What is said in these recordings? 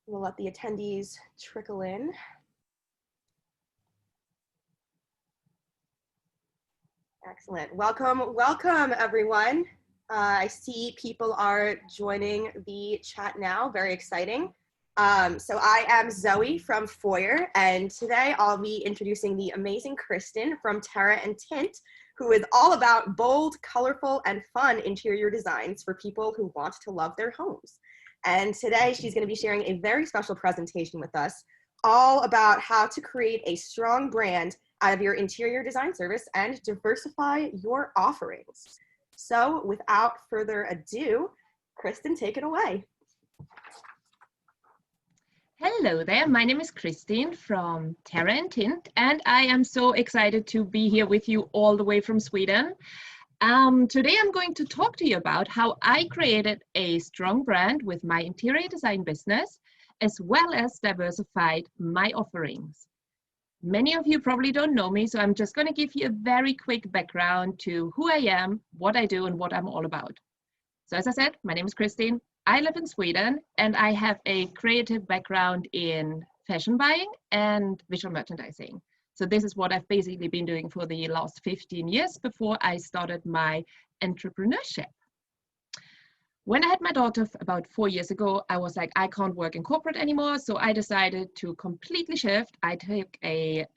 We'll let the attendees trickle in. Excellent. Welcome, welcome everyone. I see people are joining the chat now, very exciting. So I am Zoe from Foyr, and today I'll be introducing the amazing Christin from Terra and Tint, who is all about bold, colorful, and fun interior designs for people who want to love their homes. And today she's going to be sharing a very special presentation with us, all about how to create a strong brand out of your interior design service and diversify your offerings. So without further ado, Christin, take it away. Hello there, my name is Christin from Terra and Tint, and I am so excited to be here with you all the way from Sweden. Today I'm going to talk to you about how I created a strong brand with my interior design business, as well as diversified my offerings. Many of you probably don't know me, so I'm just going to give you a very quick background to who I am, what I do, and what I'm all about. So as I said, my name is Christin. I live in Sweden, and I have a creative background in fashion buying and visual merchandising. So this is what I've basically been doing for the last 15 years before I started my entrepreneurship. When I had my daughter about 4 years ago, I was like, I can't work in corporate anymore. So I decided to completely shift. I took a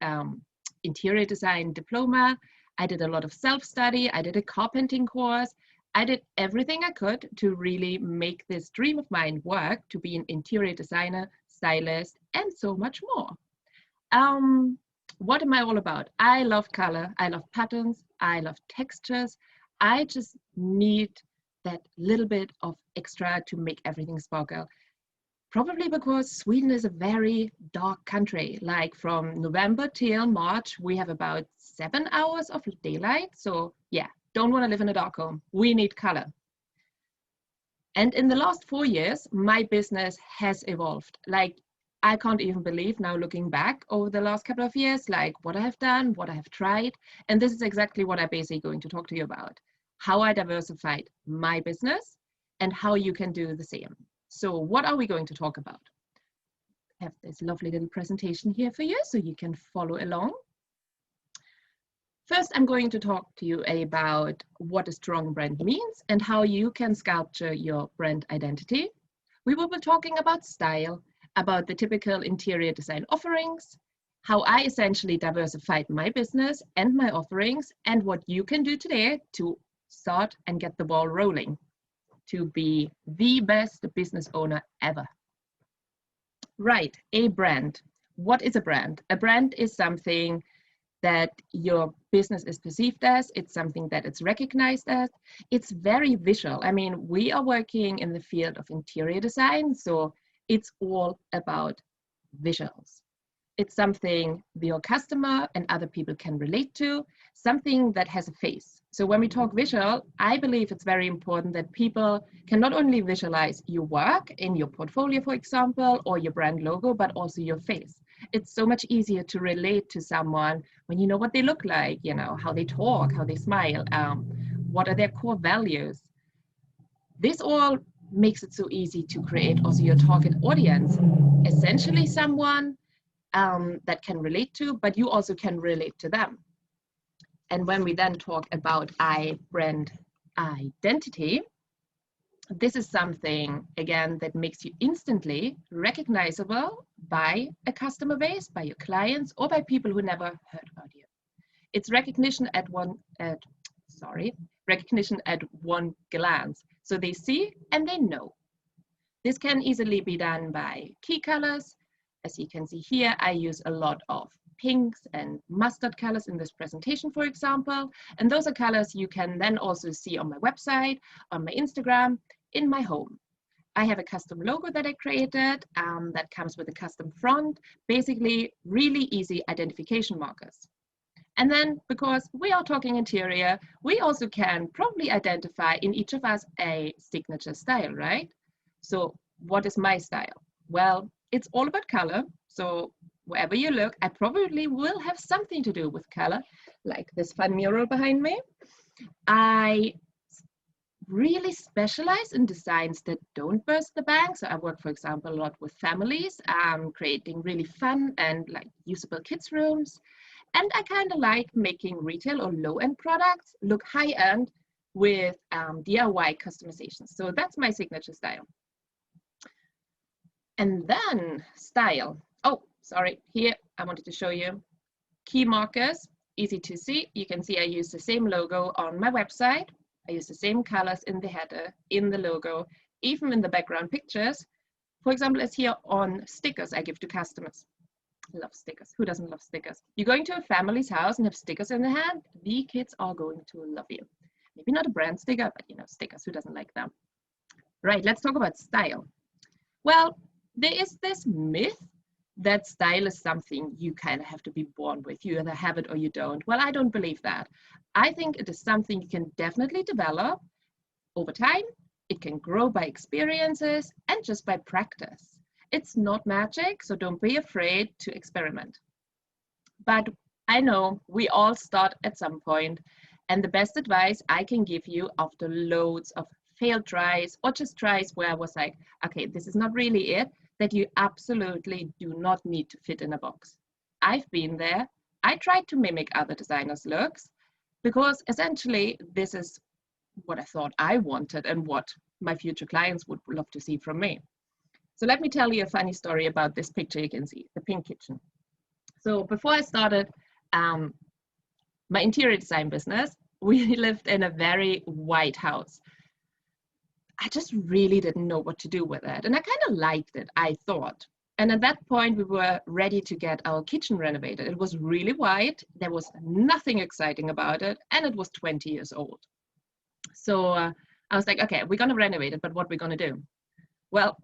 interior design diploma. I did a lot of self-study. I did a carpenting course. I did everything I could to really make this dream of mine work, to be an interior designer, stylist, and so much more. What am I all about? I love color. I love patterns. I love textures. I just need that little bit of extra to make everything sparkle. Probably because Sweden is a very dark country. Like from November till March, we have about 7 hours of daylight. So yeah, don't want to live in a dark home. We need color. And in the last 4 years, my business has evolved. Like, I can't even believe now looking back over the last couple of years, like what I have done, what I have tried. And this is exactly what I'm basically going to talk to you about. How I diversified my business and how you can do the same. So what are we going to talk about? I have this lovely little presentation here for you so you can follow along. First, I'm going to talk to you about what a strong brand means and how you can sculpture your brand identity. We will be talking about style, about the typical interior design offerings, how I essentially diversified my business and my offerings, and what you can do today to start and get the ball rolling to be the best business owner ever. Right, a brand. What is a brand? A brand is something that your business is perceived as, it's something that it's recognized as, it's very visual. I mean, we are working in the field of interior design, so it's all about visuals. It's something your customer and other people can relate to, something that has a face. So when we talk visual, I believe it's very important that people can not only visualize your work in your portfolio, for example, or your brand logo, but also your face. It's so much easier to relate to someone when you know what they look like, you know, how they talk, how they smile, what are their core values. This all makes it so easy to create also your target audience, essentially someone that can relate to, but you also can relate to them. And when we then talk about brand identity, this is something, again, that makes you instantly recognizable by a customer base, by your clients, or by people who never heard about you. It's recognition at one glance. So they see and they know. This can easily be done by key colors. As you can see here, I use a lot of pinks and mustard colors in this presentation, for example. And those are colors you can then also see on my website, on my Instagram, in my home. I have a custom logo that I created that comes with a custom font, basically really easy identification markers. And then, because we are talking interior, we also can probably identify in each of us a signature style, right? So what is my style? Well, it's all about color. So wherever you look, I probably will have something to do with color, like this fun mural behind me. I really specialize in designs that don't burst the bank. So I work, for example, a lot with families, creating really fun and like usable kids rooms. And I kind of like making retail or low-end products look high-end with DIY customization. So that's my signature style. And then style. Oh, sorry, here I wanted to show you key markers, easy to see. You can see I use the same logo on my website. I use the same colors in the header, in the logo, even in the background pictures. For example, as here on stickers I give to customers. I love stickers. Who doesn't love stickers? You're going to a family's house and have stickers in the hand, the kids are going to love you. Maybe not a brand sticker, but you know, stickers. Who doesn't like them? Right, let's talk about style. Well, there is this myth that style is something you kind of have to be born with. You either have it or you don't. Well, I don't believe that. I think it is something you can definitely develop over time. It can grow by experiences and just by practice. It's not magic, so don't be afraid to experiment. But I know we all start at some point, and the best advice I can give you after loads of failed tries or just tries where I was like, okay, this is not really it, that you absolutely do not need to fit in a box. I've been there. I tried to mimic other designers' looks because essentially this is what I thought I wanted and what my future clients would love to see from me. So let me tell you a funny story about this picture you can see, the pink kitchen. So before I started my interior design business, we lived in a very white house. I just really didn't know what to do with it. And I kind of liked it, I thought. And at that point, we were ready to get our kitchen renovated. It was really white. There was nothing exciting about it. And it was 20 years old. So I was like, okay, we're going to renovate it, but what are we going to do? Well,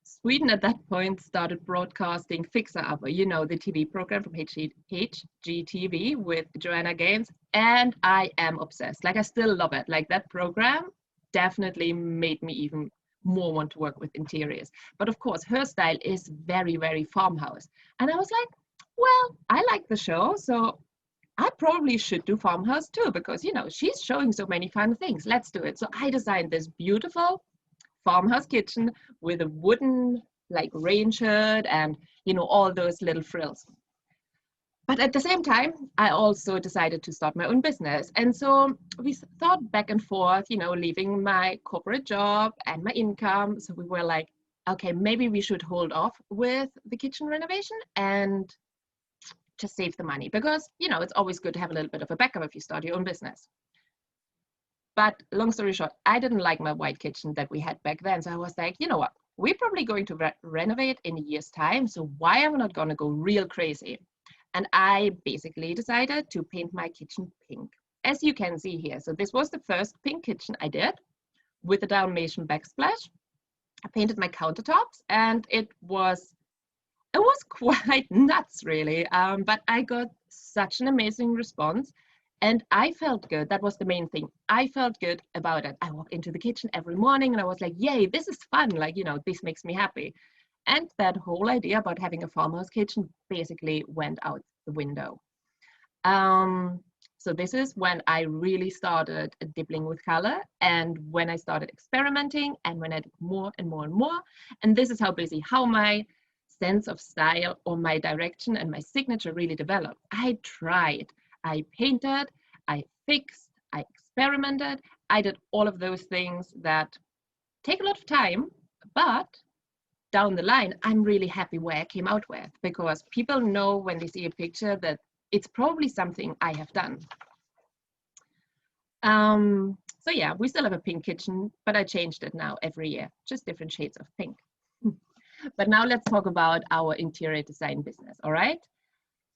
Sweden at that point started broadcasting Fixer Upper, you know, the TV program from HGTV with Joanna Gaines. And I am obsessed. Like, I still love it. Like, that program definitely made me even more want to work with interiors. But of course, her style is very, very farmhouse. And I was like, well, I like the show, so I probably should do farmhouse too, because, you know, she's showing so many fun things. Let's do it. So I designed this beautiful farmhouse kitchen with a wooden like range hood and, you know, all those little frills. But at the same time, I also decided to start my own business. And so we thought back and forth, you know, leaving my corporate job and my income. So we were like, okay, maybe we should hold off with the kitchen renovation and just save the money, because, you know, it's always good to have a little bit of a backup if you start your own business. But long story short, I didn't like my white kitchen that we had back then. So I was like, you know what, we're probably going to renovate in a year's time. So why am I not going to go real crazy? And I basically decided to paint my kitchen pink, as you can see here. So this was the first pink kitchen I did with a Dalmatian backsplash. I painted my countertops, and it was quite nuts, really. But I got such an amazing response, and I felt good. That was the main thing. I felt good about it. I walked into the kitchen every morning, and I was like, yay, this is fun. Like, you know, this makes me happy. And that whole idea about having a farmhouse kitchen basically went out the window. So this is when I really started dibbling with color, and when I started experimenting, and when I did more and more and more. And this is how my sense of style or my direction and my signature really developed. I tried, I painted, I fixed, I experimented. I did all of those things that take a lot of time, but down the line, I'm really happy where I came out with, because people know when they see a picture that it's probably something I have done. So yeah, we still have a pink kitchen, but I changed it now every year, just different shades of pink. But now let's talk about our interior design business, all right?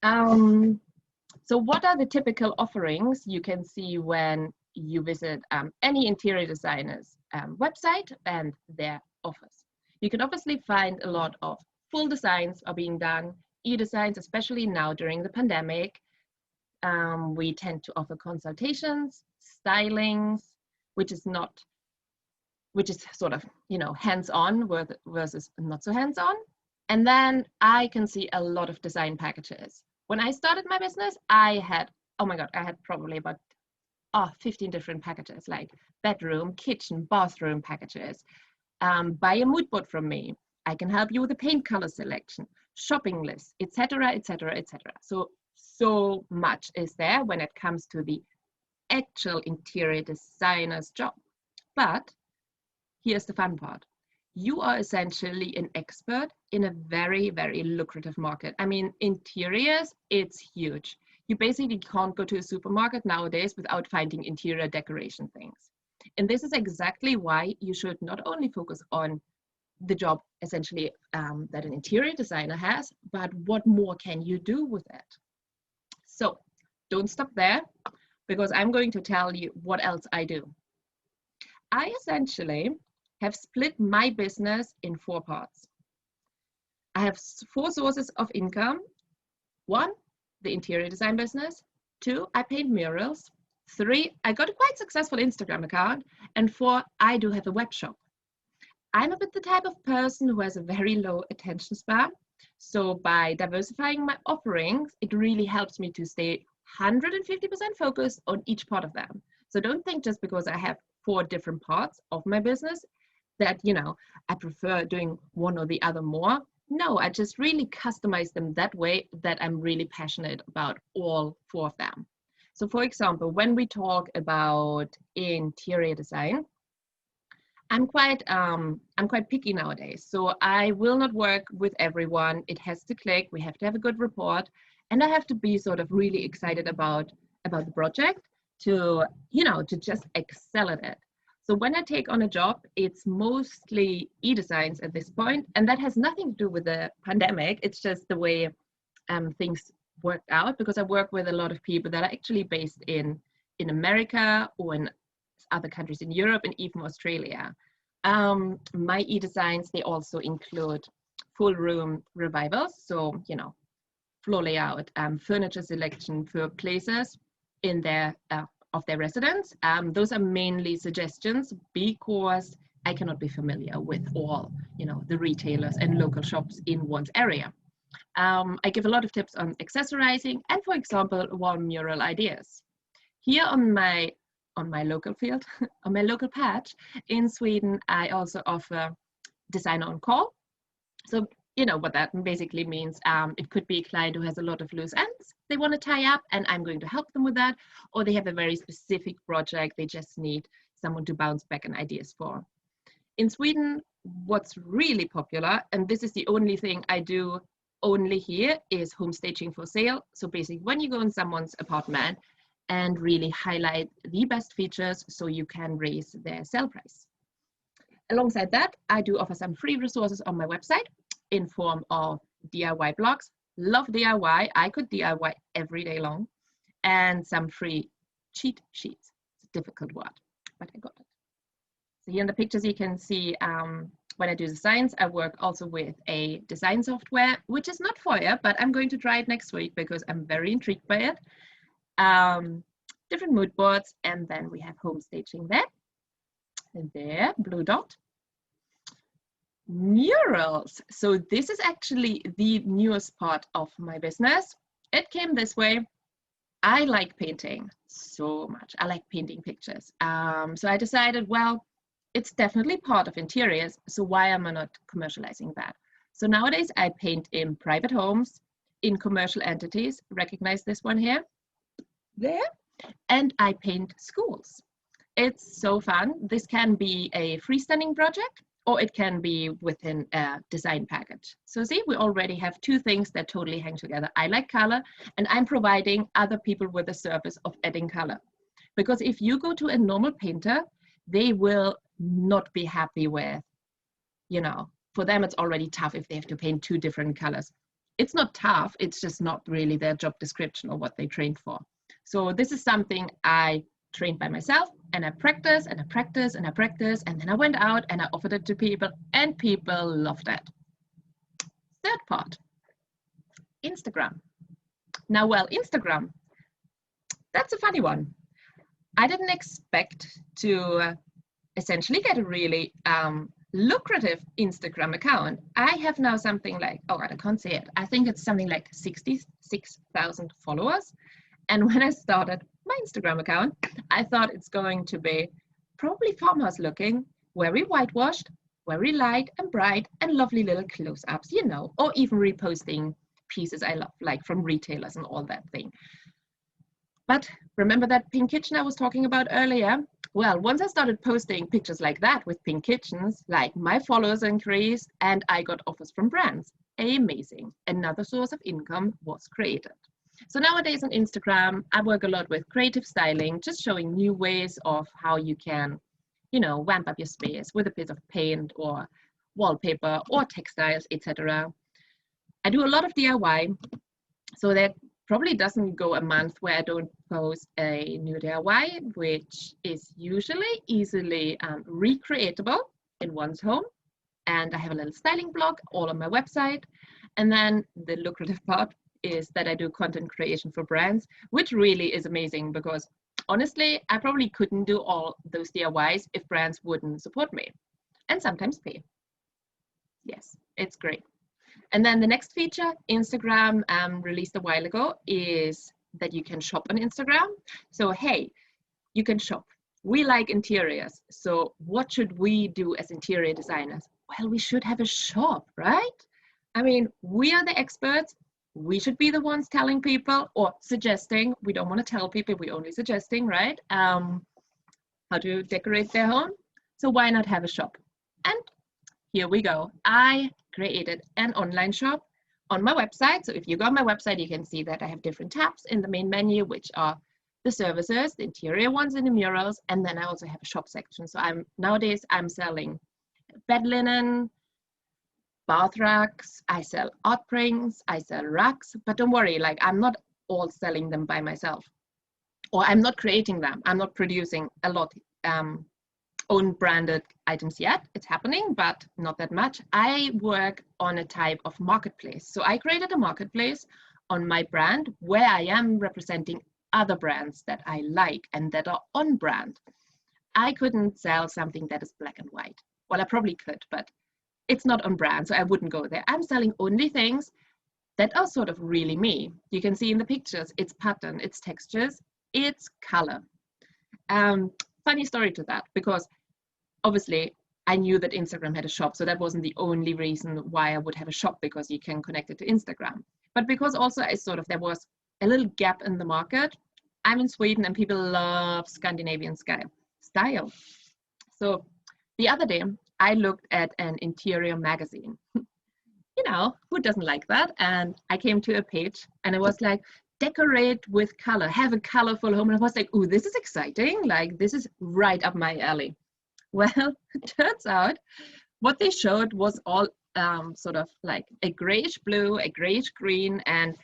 So what are the typical offerings you can see when you visit any interior designer's website and their offers? You can obviously find a lot of full designs are being done, e-designs, especially now during the pandemic. We tend to offer consultations, stylings, which is sort of, you know, hands-on versus not so hands-on. And then I can see a lot of design packages. When I started my business, I had, oh my God, I had probably about 15 different packages like bedroom, kitchen, bathroom packages. Buy a mood board from me. I can help you with the paint color selection, shopping list, etc., etc., etc. So much is there when it comes to the actual interior designer's job. But here's the fun part. You are essentially an expert in a very, very lucrative market. I mean, interiors, it's huge. You basically can't go to a supermarket nowadays without finding interior decoration things. And this is exactly why you should not only focus on the job essentially that an interior designer has, but what more can you do with it? So don't stop there, because I'm going to tell you what else I do. I essentially have split my business in 4 parts. I have 4 sources of income. 1, the interior design business. 2, I paint murals. 3, I got a quite successful Instagram account. And 4, I do have a web shop. I'm a bit the type of person who has a very low attention span. So by diversifying my offerings, it really helps me to stay 150% focused on each part of them. So don't think just because I have 4 different parts of my business that, you know, I prefer doing one or the other more. No, I just really customize them that way that I'm really passionate about all 4 of them. So for example, when we talk about interior design, I'm quite picky nowadays. So I will not work with everyone. It has to click. We have to have a good report, and I have to be sort of really excited about the project to, you know, to just excel at it. So when I take on a job, it's mostly e-designs at this point, and that has nothing to do with the pandemic. It's just the way things worked out, because I work with a lot of people that are actually based in America or in other countries in Europe and even Australia. My e-designs, they also include full room revivals. So, you know, floor layout, furniture selection for places in their of their residence. Those are mainly suggestions because I cannot be familiar with all, you know, the retailers and local shops in one's area. I give a lot of tips on accessorizing and, for example, wall mural ideas. Here on my local field, on my local patch in Sweden, I also offer designer on call. So you know what that basically means. It could be a client who has a lot of loose ends they want to tie up, and I'm going to help them with that, or they have a very specific project they just need someone to bounce back on ideas for. In Sweden, what's really popular, and this is the only thing I do only here, is home staging for sale. So basically when you go in someone's apartment and really highlight the best features so you can raise their sale price. Alongside that, I do offer some free resources on my website in form of DIY blogs. Love DIY. I could DIY every day long. And some free cheat sheets. It's a difficult word, but I got it. So here in the pictures you can see when I do designs, I work also with a design software, which is not Foyr, but I'm going to try it next week because I'm very intrigued by it. Different mood boards, and then we have home staging there. And there, blue dot. Murals. So this is actually the newest part of my business. It came this way. I like painting so much. I like painting pictures. So I decided, well, it's definitely part of interiors, so why am I not commercializing that? So nowadays I paint in private homes, in commercial entities. Recognize this one here, there, and I paint schools. It's so fun. This can be a freestanding project, or it can be within a design package. So see, we already have 2 things that totally hang together. I like color, and I'm providing other people with the service of adding color. Because if you go to a normal painter, they will not be happy with, you know, for them it's already tough if they have to paint 2 different colors. It's not tough, it's just not really their job description or what they trained for. So this is something I trained by myself, and I practice and I practice and I practice, and then I went out and I offered it to people, and people loved it. Third part, Instagram. Now, well, Instagram, that's a funny one. I didn't expect to essentially get a really lucrative Instagram account. I have now something like, oh God, I can't say it. I think it's something like 66,000 followers. And when I started, my Instagram account. I thought it's going to be probably farmhouse looking, very whitewashed, very light and bright, and lovely little close-ups, you know, or even reposting pieces I love, like from retailers and all that thing. But remember that pink kitchen I was talking about earlier? Well, once I started posting pictures like that with pink kitchens, like my followers increased and I got offers from brands. Amazing. Another source of income was created. So nowadays on Instagram, I work a lot with creative styling, just showing new ways of how you can, you know, vamp up your space with a piece of paint or wallpaper or textiles, etc. I do a lot of DIY, so that probably doesn't go a month where I don't post a new DIY, which is usually easily recreatable in one's home. And I have a little styling blog all on my website. And then the lucrative part is that I do content creation for brands, which really is amazing because honestly, I probably couldn't do all those DIYs if brands wouldn't support me and sometimes pay. Yes, it's great. And then the next feature Instagram released a while ago is that you can shop on Instagram. So, hey, you can shop. We like interiors. So what should we do as interior designers? Well, we should have a shop, right? I mean, we are the experts. We should be the ones telling people or suggesting. We don't want to tell people, we're only suggesting, right? How to decorate their home. So why not have a shop? And here we go. I created an online shop on my website. So if you go on my website, you can see that I have different tabs in the main menu, which are the services, the interior ones and the murals. And then I also have a shop section. So nowadays I'm selling bed linen, bath rugs, I sell art prints, I sell rugs, but don't worry, like I'm not all selling them by myself, or I'm not creating them. I'm not producing a lot own branded items yet. It's happening, but not that much. I work on a type of marketplace. So I created a marketplace on my brand where I am representing other brands that I like and that are on brand. I couldn't sell something that is black and white. Well, I probably could, but it's not on brand, so I wouldn't go there. I'm selling only things that are sort of really me. You can see in the pictures, it's pattern, it's textures, it's color. Funny story to that, because obviously I knew that Instagram had a shop, so that wasn't the only reason why I would have a shop, because you can connect it to Instagram. But because also there was a little gap in the market. I'm in Sweden and people love Scandinavian style. So the other day I looked at an interior magazine. You know, who doesn't like that? And I came to a page and it was like, decorate with color, have a colorful home. And I was like, ooh, this is exciting. Like, this is right up my alley. Well, it turns out what they showed was all sort of like a grayish blue, a grayish green, and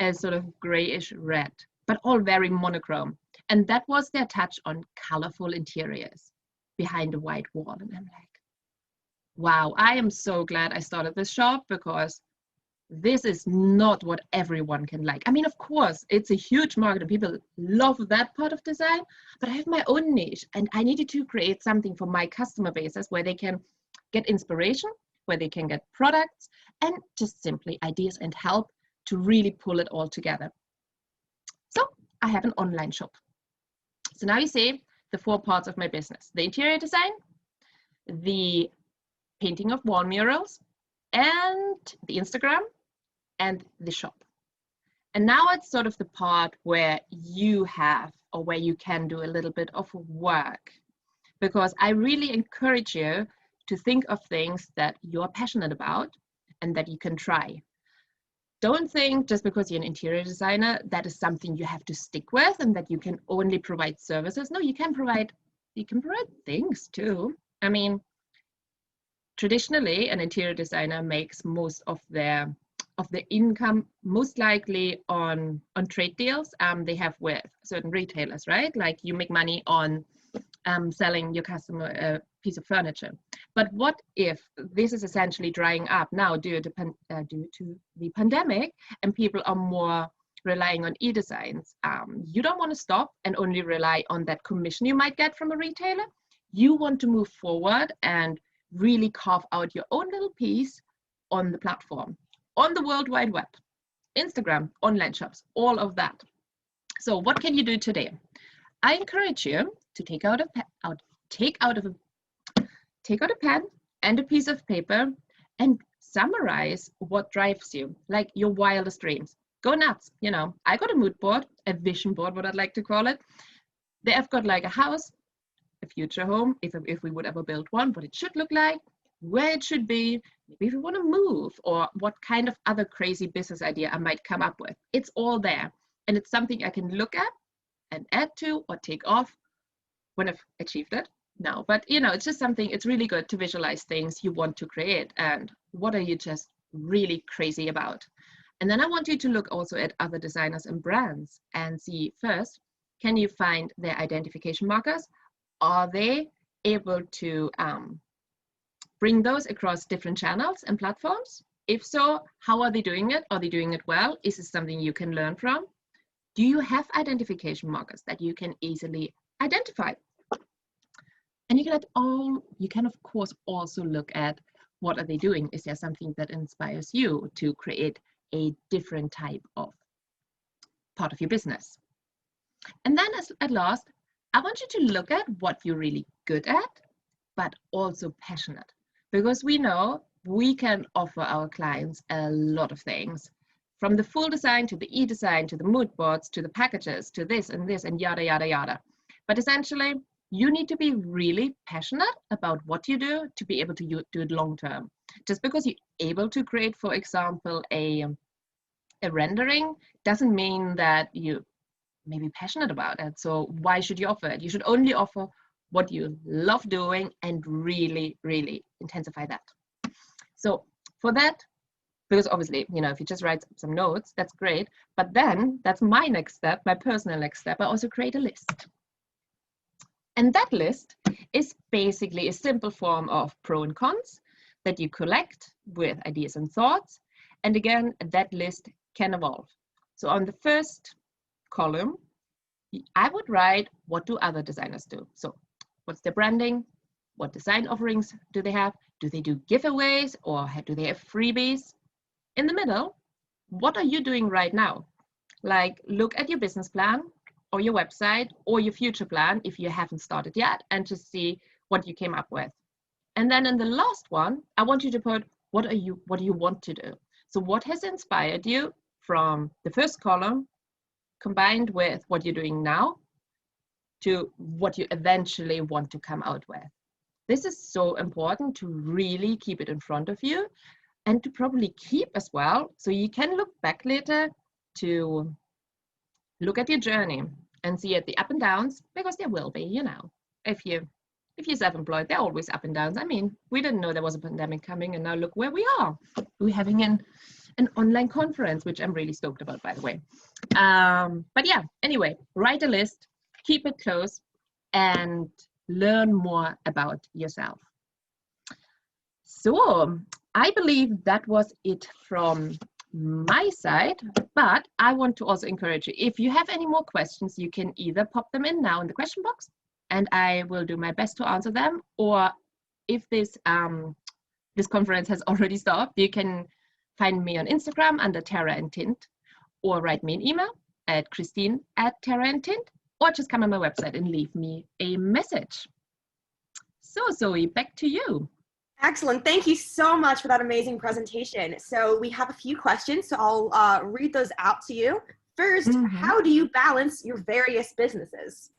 a sort of grayish red, but all very monochrome. And that was their touch on colorful interiors behind a white wall. And I'm like, wow, I am so glad I started this shop, because this is not what everyone can like. I mean, of course, it's a huge market and people love that part of design, but I have my own niche and I needed to create something for my customer bases where they can get inspiration, where they can get products, and just simply ideas and help to really pull it all together. So I have an online shop. So now you see the 4 parts of my business: the interior design, the painting of wall murals, and the Instagram, and the shop. And now it's sort of the part where you have, or where you can do a little bit of work, because I really encourage you to think of things that you're passionate about and that you can try. Don't think just because you're an interior designer that is something you have to stick with and that you can only provide services. No, you can provide things too. I mean, traditionally, an interior designer makes most of their income most likely on trade deals they have with certain retailers, right? Like you make money on selling your customer a piece of furniture. But what if this is essentially drying up now due to the pandemic, and people are more relying on e-designs? You don't want to stop and only rely on that commission you might get from a retailer. You want to move forward and really carve out your own little piece on the platform, on the World Wide Web, Instagram, online shops, all of that. So what can you do today? I encourage you to take out a pen and a piece of paper and summarize what drives you, like your wildest dreams. Go nuts, you know. I got a mood board, a vision board, what I'd like to call it. I've got like a house, a future home, if we would ever build one, what it should look like, where it should be, maybe if we want to move, or what kind of other crazy business idea I might come up with. It's all there. And it's something I can look at and add to or take off when I've achieved it. No, but you know, it's just something, it's really good to visualize things you want to create and what are you just really crazy about. And then I want you to look also at other designers and brands and see first, can you find their identification markers? Are they able to bring those across different channels and platforms? If so, how are they doing it? Are they doing it well? Is it something you can learn from? Do you have identification markers that you can easily identify? And you can of course also look at what are they doing? Is there something that inspires you to create a different type of part of your business? And then at last, I want you to look at what you're really good at, but also passionate. Because we know we can offer our clients a lot of things, from the full design to the e-design, to the mood boards, to the packages, to this and yada, yada, yada. But essentially, you need to be really passionate about what you do to be able to do it long term. Just because you're able to create, for example, a rendering doesn't mean that you may be passionate about it. So why should you offer it? You should only offer what you love doing and really, really intensify that. So for that, because obviously, you know, if you just write some notes, that's great. But then that's my next step, my personal next step. I also create a list. And that list is basically a simple form of pro and cons that you collect with ideas and thoughts. And again, that list can evolve. So on the first column, I would write, what do other designers do? So what's their branding? What design offerings do they have? Do they do giveaways or do they have freebies? In the middle, what are you doing right now? Like, look at your business plan or your website or your future plan if you haven't started yet, and just see what you came up with. And then in the last one, I want you to put, what do you want to do? So what has inspired you from the first column combined with what you're doing now to what you eventually want to come out with. This is so important to really keep it in front of you and to probably keep as well, so you can look back later to look at your journey and see at the up and downs, because there will be, you know, if you're self-employed, there are always up and downs. I mean, we didn't know there was a pandemic coming, and now look where we are. We're having an online conference, which I'm really stoked about, by the way. But yeah, anyway, write a list, keep it close, and learn more about yourself. So I believe that was it from my side, but I want to also encourage you, if you have any more questions, you can either pop them in now in the question box and I will do my best to answer them, or if this conference has already stopped, you can find me on Instagram under Terra and Tint, or write me an email at Christine@terraandtint, or just come on my website and leave me a message. So Zoe, back to you. Excellent. Thank you so much for that amazing presentation. So we have a few questions, so I'll read those out to you. First, how do you balance your various businesses?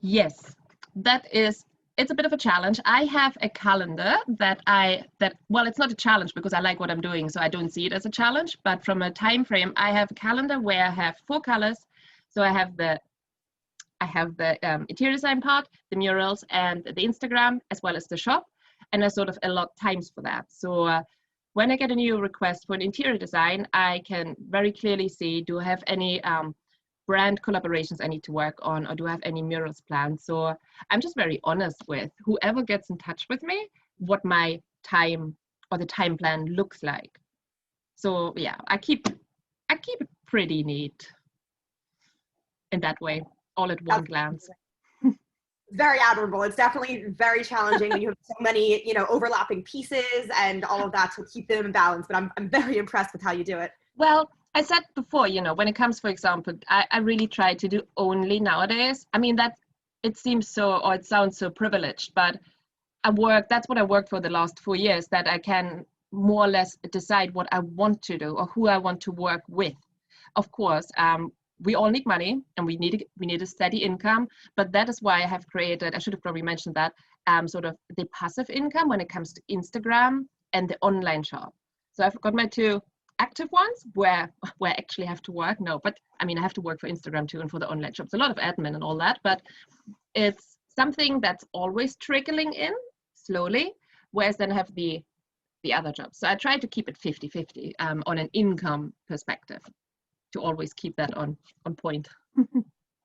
Yes, it's a bit of a challenge. I have a calendar well, it's not a challenge because I like what I'm doing, so I don't see it as a challenge, but from a time frame, I have a calendar where I have 4 colors. So I have the interior design part, the murals, and the Instagram, as well as the shop, and I sort of allot times for that. So when I get a new request for an interior design, I can very clearly see, do I have any brand collaborations I need to work on, or do I have any murals planned? So I'm just very honest with whoever gets in touch with me, what my time or the time plan looks like. So yeah, I keep it pretty neat in that way, all at one glance. Very admirable. It's definitely very challenging when you have so many, overlapping pieces and all of that to keep them in balance, but I'm very impressed with how you do it. Well, I said before, you know, when it comes, for example, I really try to do only nowadays. I mean, that it seems so, or it sounds so privileged, but that's what I worked for the last 4 years, that I can more or less decide what I want to do or who I want to work with. Of course, we all need money and we need a steady income, but that is why I have created, I should have probably mentioned that, sort of the passive income when it comes to Instagram and the online shop. So I've got my two active ones where I actually have to work. No, but I mean, I have to work for Instagram too and for the online shops, a lot of admin and all that, but it's something that's always trickling in slowly, whereas then I have the other jobs. So I try to keep it 50-50 on an income perspective, to always keep that on point.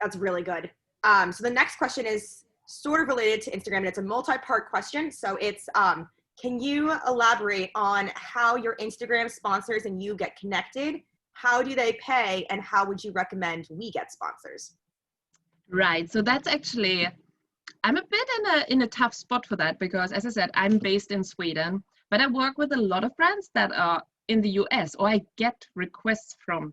That's really good. So the next question is sort of related to Instagram, and it's a multi-part question. So it's, can you elaborate on how your Instagram sponsors and you get connected? How do they pay, and how would you recommend we get sponsors? Right. So that's actually, I'm a bit in a tough spot for that, because as I said, I'm based in Sweden, but I work with a lot of brands that are in the US, or I get requests from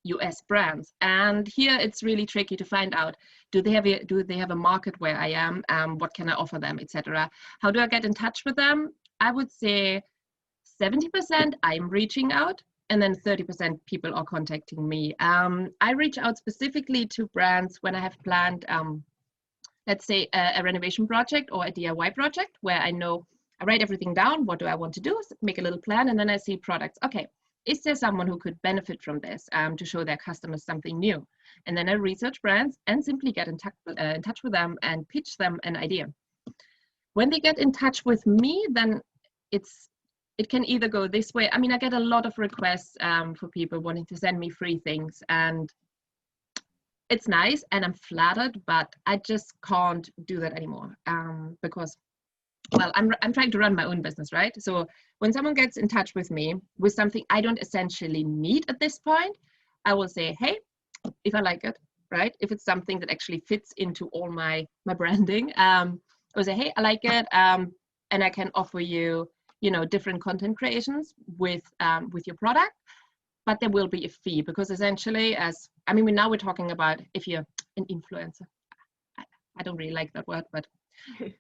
US brands, and here it's really tricky to find out, do they have a market where I am, what can I offer them, etc. How do I get in touch with them? I would say 70% I'm reaching out, and then 30% people are contacting me. I reach out specifically to brands when I have planned, let's say a renovation project or a DIY project, where I know I write everything down, what do I want to do, make a little plan, and then I see products. Okay, is there someone who could benefit from this, to show their customers something new? And then I research brands and simply get in touch with them and pitch them an idea. When they get in touch with me, then it can either go this way. I mean, I get a lot of requests for people wanting to send me free things, and it's nice and I'm flattered, but I just can't do that anymore, because, well, I'm trying to run my own business, right? So when someone gets in touch with me with something I don't essentially need at this point, I will say, hey, if I like it, right? If it's something that actually fits into all my branding, I will say, hey, I like it, and I can offer you, you know, different content creations with your product, but there will be a fee, because essentially, now we're talking about if you're an influencer. I don't really like that word, but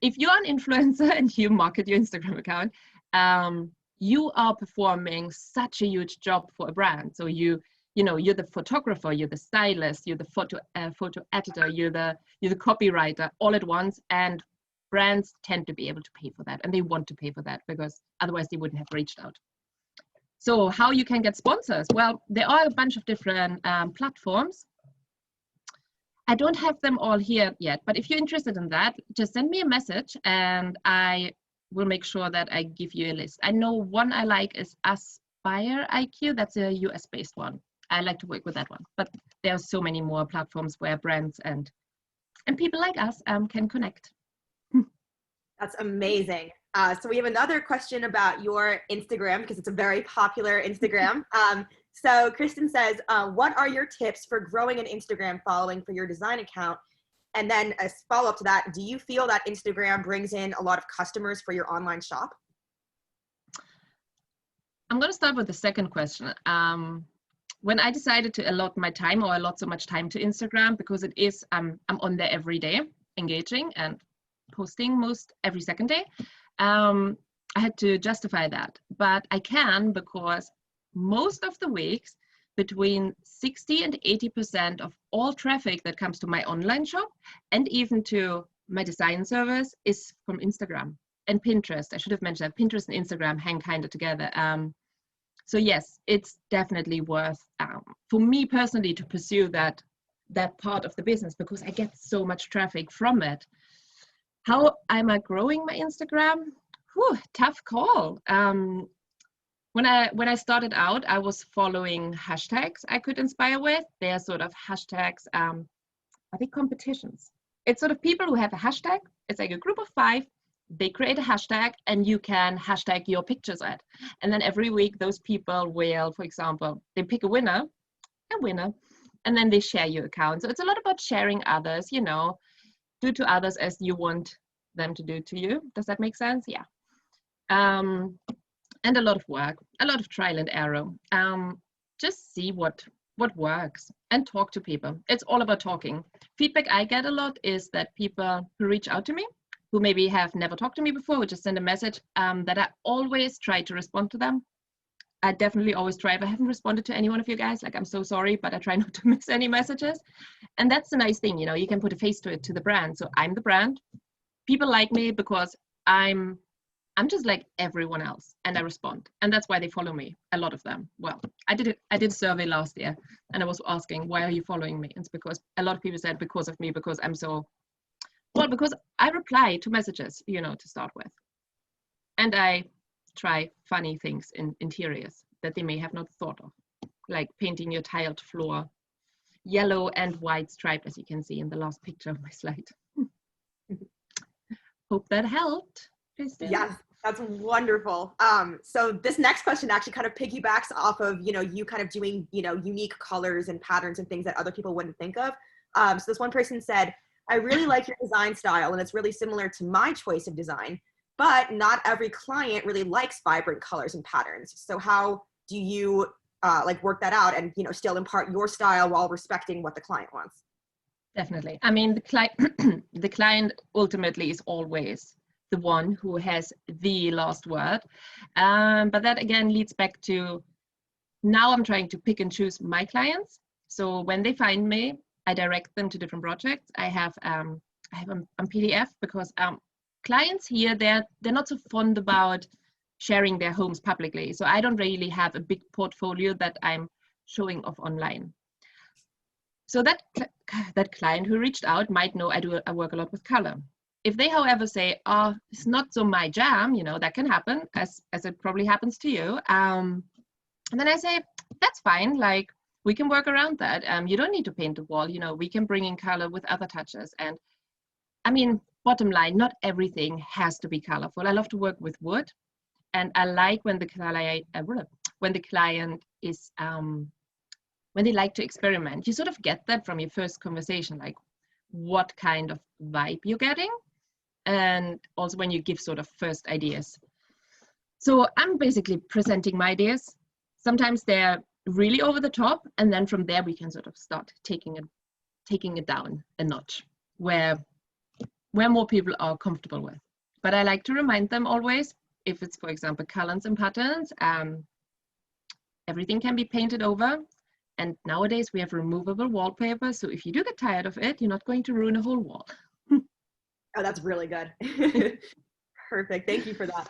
if you're an influencer and you market your Instagram account, you are performing such a huge job for a brand. So you're the photographer, you're the stylist, you're the photo editor, you're the copywriter all at once, and brands tend to be able to pay for that, and they want to pay for that, because otherwise they wouldn't have reached out. So how you can get sponsors? Well, there are a bunch of different platforms. I don't have them all here yet, but if you're interested in that, just send me a message and I will make sure that I give you a list. I know one I like is Aspire IQ. That's a US-based one. I like to work with that one, but there are so many more platforms where brands and people like us can connect. That's amazing. So we have another question about your Instagram, because it's a very popular Instagram. So Christin says, what are your tips for growing an Instagram following for your design account? And then a follow-up to that, do you feel that Instagram brings in a lot of customers for your online shop? I'm going to start with the second question. When I decided to allot my time, or allot so much time to Instagram, because it is, I'm on there every day, engaging and posting most every second day, I had to justify that. But I can, because most of the weeks, between 60 and 80% of all traffic that comes to my online shop and even to my design service is from Instagram and Pinterest. I should have mentioned that Pinterest and Instagram hang kind of together. So yes, it's definitely worth, for me personally, to pursue that part of the business, because I get so much traffic from it. How am I growing my Instagram? Whew, tough call. When I started out, I was following hashtags I could inspire with. They are sort of hashtags, are they competitions? It's sort of people who have a hashtag. It's like a group of 5. They create a hashtag and you can hashtag your pictures at. And then every week those people will, for example, they pick a winner, and then they share your account. So it's a lot about sharing others, do to others as you want them to do to you. Does that make sense? Yeah. And a lot of work, a lot of trial and error. just see what works and talk to people. It's all about talking. Feedback I get a lot is that people who reach out to me, who maybe have never talked to me before, would just send a message, that I always try to respond to them. I definitely always try. If I haven't responded to any one of you guys, like, I'm so sorry, but I try not to miss any messages. And that's the nice thing, you know, you can put a face to it, to the brand. So I'm the brand. People like me because I'm just like everyone else, and I respond, and that's why they follow me. A lot of them. Well, I did a survey last year, and I was asking, why are you following me? It's because a lot of people said because of me, because I'm so well, because I reply to messages, you know, to start with, and I try funny things in interiors that they may have not thought of, like painting your tiled floor yellow and white striped, as you can see in the last picture of my slide. Hope that helped, Christin. Yes, that's wonderful. So this next question actually kind of piggybacks off of, you know, you kind of doing, you know, unique colors and patterns and things that other people wouldn't think of. So this one person said, I really like your design style, and it's really similar to my choice of design, but not every client really likes vibrant colors and patterns. So how do you like work that out and, you know, still impart your style while respecting what the client wants? Definitely. I mean, the client ultimately is always the one who has the last word. But that again leads back to, now I'm trying to pick and choose my clients. So when they find me, I direct them to different projects. I have a PDF because clients here, they're not so fond about sharing their homes publicly. So I don't really have a big portfolio that I'm showing off online. So that client who reached out might know I work a lot with color. If they, however, say, oh, it's not so my jam, you know, that can happen, as it probably happens to you. And then I say, that's fine, like, we can work around that. You don't need to paint the wall, you know, we can bring in color with other touches. And I mean, bottom line, not everything has to be colorful. I love to work with wood, and I like when the client is, when they like to experiment. You sort of get that from your first conversation, like what kind of vibe you're getting, and also when you give sort of first ideas. So I'm basically presenting my ideas. Sometimes they're really over the top, and then from there we can sort of start taking it down a notch, where more people are comfortable with. But I like to remind them always, if it's, for example, colors and patterns, everything can be painted over. And nowadays we have removable wallpaper. So if you do get tired of it, you're not going to ruin a whole wall. Oh, that's really good. Perfect. Thank you for that.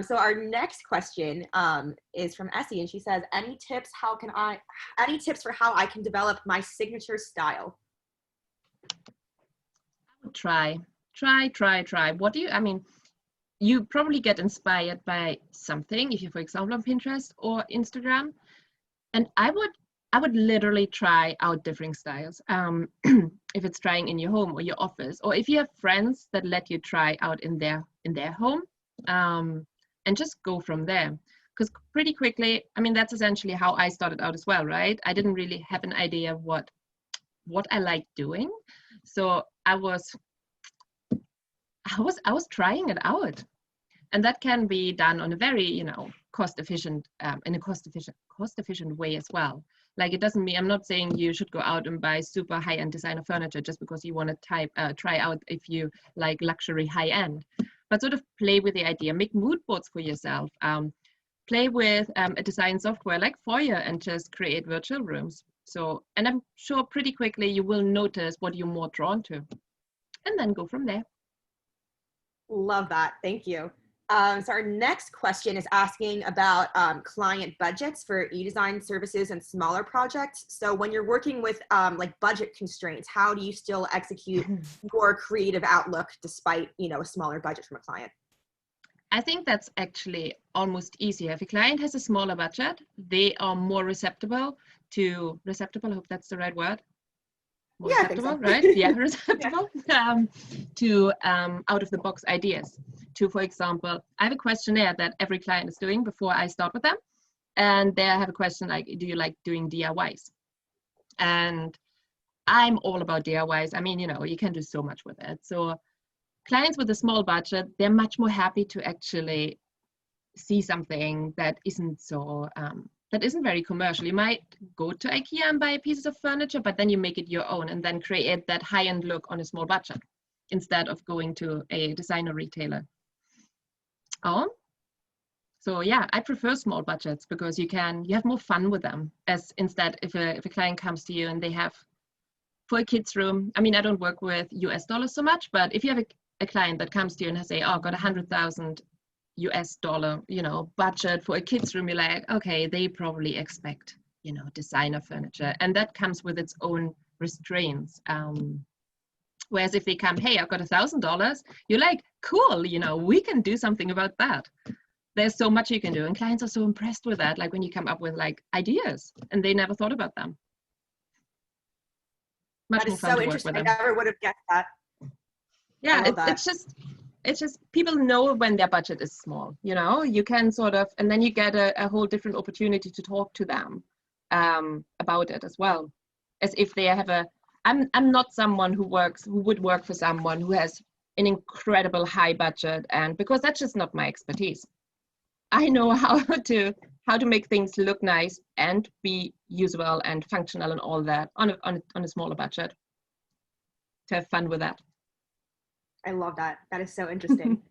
So our next question is from Essie, and she says, any tips for how I can develop my signature style? Try. What do you, I mean, you probably get inspired by something, if you're, for example, on Pinterest or Instagram. And I would literally try out different styles. If it's trying in your home or your office, or if you have friends that let you try out in their home, and just go from there. Because pretty quickly, I mean, that's essentially how I started out as well, right? I didn't really have an idea what I liked doing. So I was trying it out. And that can be done on a very, you know, cost efficient way as well. Like, it doesn't mean, I'm not saying you should go out and buy super high-end designer furniture just because you want to try out if you like luxury high-end, but sort of play with the idea, make mood boards for yourself, play with a design software like Foyr and just create virtual rooms. So, and I'm sure pretty quickly you will notice what you're more drawn to, and then go from there. Love that. Thank you. So our next question is asking about client budgets for e-design services and smaller projects. So when you're working with like budget constraints, how do you still execute your creative outlook despite, you know, a smaller budget from a client? I think that's actually almost easier. If a client has a smaller budget, they are more receptible, I hope that's the right word. More yeah, receptible, so. right? Yeah, receptible to out of the box ideas. To, for example, I have a questionnaire that every client is doing before I start with them. And there I have a question like, do you like doing DIYs? And I'm all about DIYs. I mean, you know, you can do so much with it. So clients with a small budget, they're much more happy to actually see something that isn't so that isn't very commercial. You might go to IKEA and buy pieces of furniture, but then you make it your own and then create that high-end look on a small budget instead of going to a designer retailer. Oh, so yeah, I prefer small budgets because you have more fun with them. As instead, if a client comes to you and they have for a kid's room, I mean, I don't work with US dollars so much, but if you have a client that comes to you and has say, oh, got $100,000 US dollar, budget for a kid's room, you're like, okay, they probably expect, designer furniture, and that comes with its own restraints. Whereas if they come, hey, I've got $1,000, you're like, cool, we can do something about that. There's so much you can do, and clients are so impressed with that. Like when you come up with like ideas, and they never thought about them. Much that more is fun so to interesting. work with I them. never would have guessed that. Yeah, it's just people know when their budget is small. You can sort of, and then you get a whole different opportunity to talk to them about it as well, as if they have I'm not someone who would work for someone who has an incredible high budget, and because that's just not my expertise. I know how to make things look nice and be usable and functional and all that on a smaller budget. To have fun with that. I love that. That is so interesting.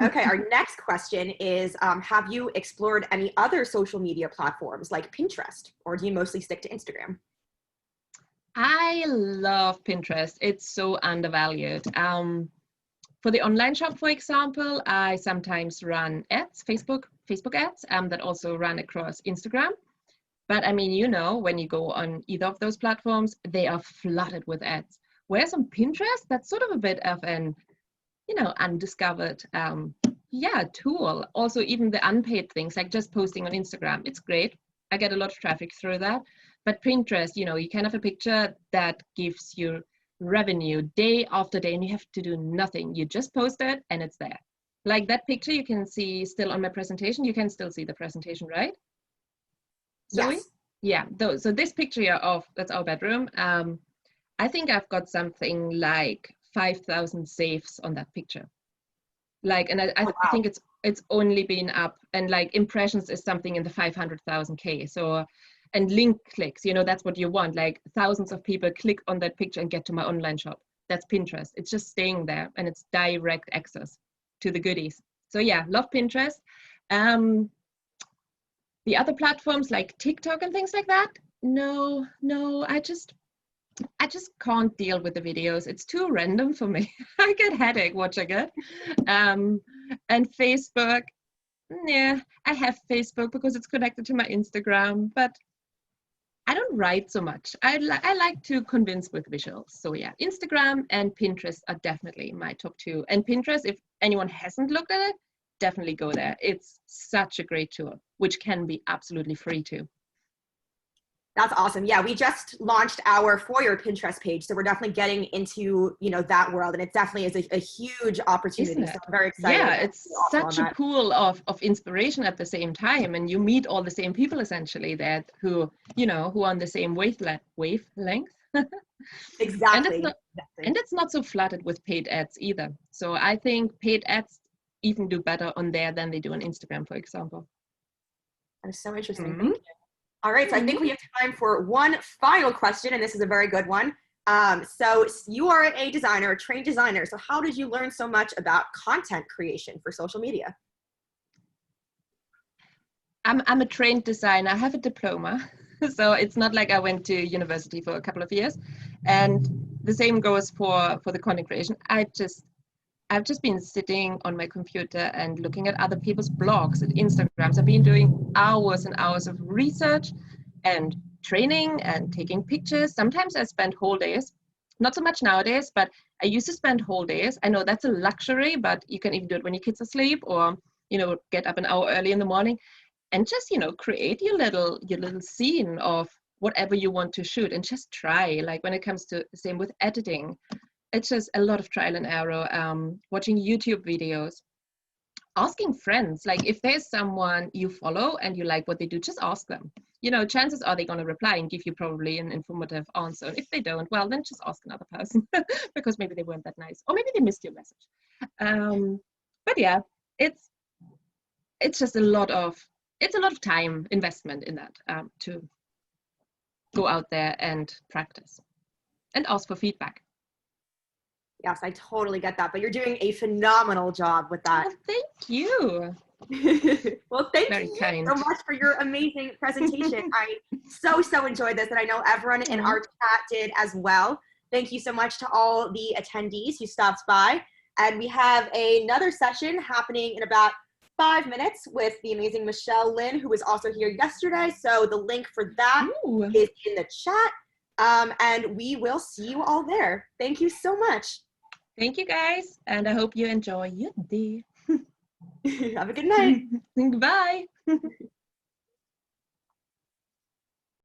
Okay, our next question is, have you explored any other social media platforms like Pinterest, or do you mostly stick to Instagram? I love Pinterest. It's so undervalued. For the online shop, for example, I sometimes run ads, Facebook ads, that also run across Instagram. But I mean, when you go on either of those platforms, they are flooded with ads. Whereas on Pinterest, that's sort of a bit of an, undiscovered, tool. Also, even the unpaid things, like just posting on Instagram, it's great. I get a lot of traffic through that. But Pinterest, you can have a picture that gives you revenue day after day, and you have to do nothing. You just post it and it's there. Like that picture you can see still on my presentation. You can still see the presentation, right? Zoe? Yes. Yeah, so this picture here that's our bedroom. I think I've got something like 5,000 saves on that picture. Like, and I think it's only been up, and like impressions is something in the 500,000K. So, and link clicks, that's what you want. Like thousands of people click on that picture and get to my online shop. That's Pinterest. It's just staying there, and it's direct access to the goodies. So yeah, love Pinterest. The other platforms like TikTok and things like that, no, I just can't deal with the videos. It's too random for me. I get headache watching it. And Facebook, yeah, I have Facebook because it's connected to my Instagram, but I don't write so much. I like to convince with visuals. So yeah, Instagram and Pinterest are definitely my top two. And Pinterest, if anyone hasn't looked at it, definitely go there. It's such a great tool, which can be absolutely free too. That's awesome. Yeah, we just launched our Foyr Pinterest page, so we're definitely getting into that world, and it definitely is a huge opportunity. So I'm very excited. Yeah, it's such a pool of inspiration at the same time, and you meet all the same people essentially who are on the same wavelength. Exactly. And it's not so flooded with paid ads either. So I think paid ads even do better on there than they do on Instagram, for example. That is so interesting. Thank you. All right, so I think we have time for one final question, and this is a very good one. So you are a designer, a trained designer. So how did you learn so much about content creation for social media? I'm a trained designer. I have a diploma. So it's not like I went to university for a couple of years. And the same goes for the content creation. I've just been sitting on my computer and looking at other people's blogs and Instagrams. I've been doing hours and hours of research and training and taking pictures. Sometimes I spend whole days, not so much nowadays, but I used to spend whole days. I know that's a luxury, but you can even do it when your kids are asleep, or, get up an hour early in the morning and just, create your little scene of whatever you want to shoot, and just try. Like when it comes to the same with editing, it's just a lot of trial and error, watching YouTube videos, asking friends. Like if there's someone you follow and you like what they do, just ask them. Chances are they're going to reply and give you probably an informative answer. And if they don't, well, then just ask another person because maybe they weren't that nice, or maybe they missed your message. But yeah, it's just a lot of it's a lot of time investment in that to go out there and practice and ask for feedback. Yes, I totally get that, but you're doing a phenomenal job with that. Well, thank you. Well, thank Very you kind. so much for your amazing presentation. I so enjoyed this, and I know everyone in our chat did as well. Thank you so much to all the attendees who stopped by. And we have another session happening in about 5 minutes with the amazing Michelle Lynn, who was also here yesterday. So the link for that is in the chat. And we will see you all there. Thank you so much. Thank you, guys. And I hope you enjoy your day. Have a good night. Goodbye.